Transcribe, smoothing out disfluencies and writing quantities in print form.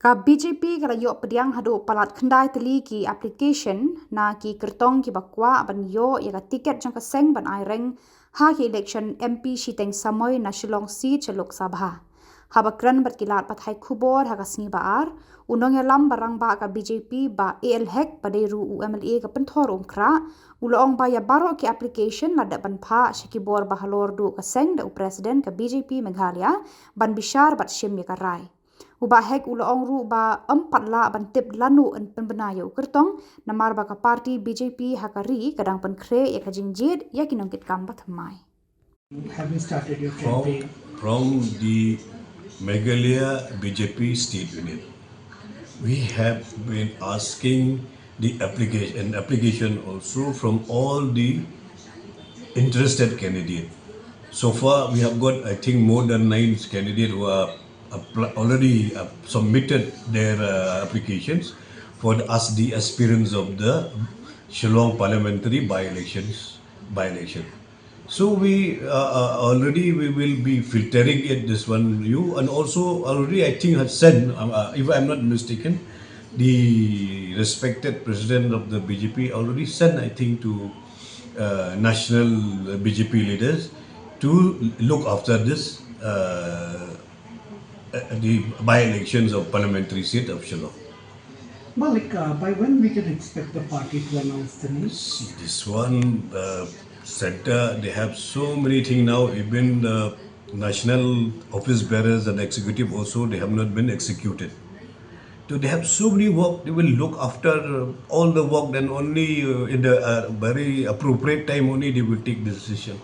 Ka BJP kala yo pediang Haduh palat kendai teli ki application na ki Kyrtong ki bakwa ban yo ya ka tiket jang ka seng ban aireng ha ki election MP shiteng samoy na Shillong seat chalok sabha. Habakran bat kilat pathai Khubor ha ka sni baar unong ya lam barang ba ka BJP ba AL hek paderu UMLA ka penthor umkra ulong ba ya baro ki application la da ban pha shikibor ba Halor du ka seng da president ka BJP Meghalaya ban bishar bat Shim ya ka rai. Uba hek ong ru ba la ban tip lanu en penbenayo Kyrtong namar ba ka parti BJP hakari kadang penkre ya ka jingjid ya kinongkit kambat mai. Having started your campaign from the Meghalaya BJP state unit, we have been asking the application also from all the interested candidates. So far, we have got, I think, more than 9 candidates who are already submitted their applications for as the aspirants of the Shillong parliamentary by-election. So we already we will be filtering it this one you and also already I think has said if I'm not mistaken, the respected president of the BJP already sent I think to national BJP leaders to look after this the by-elections of parliamentary seat of Shillong. Well, by when we can expect the party to announce the name? See, this one center, they have so many things now, even the national office bearers and executive also, they have not been executed. So they have so many work, they will look after all the work, then only in the very appropriate time only they will take the decision.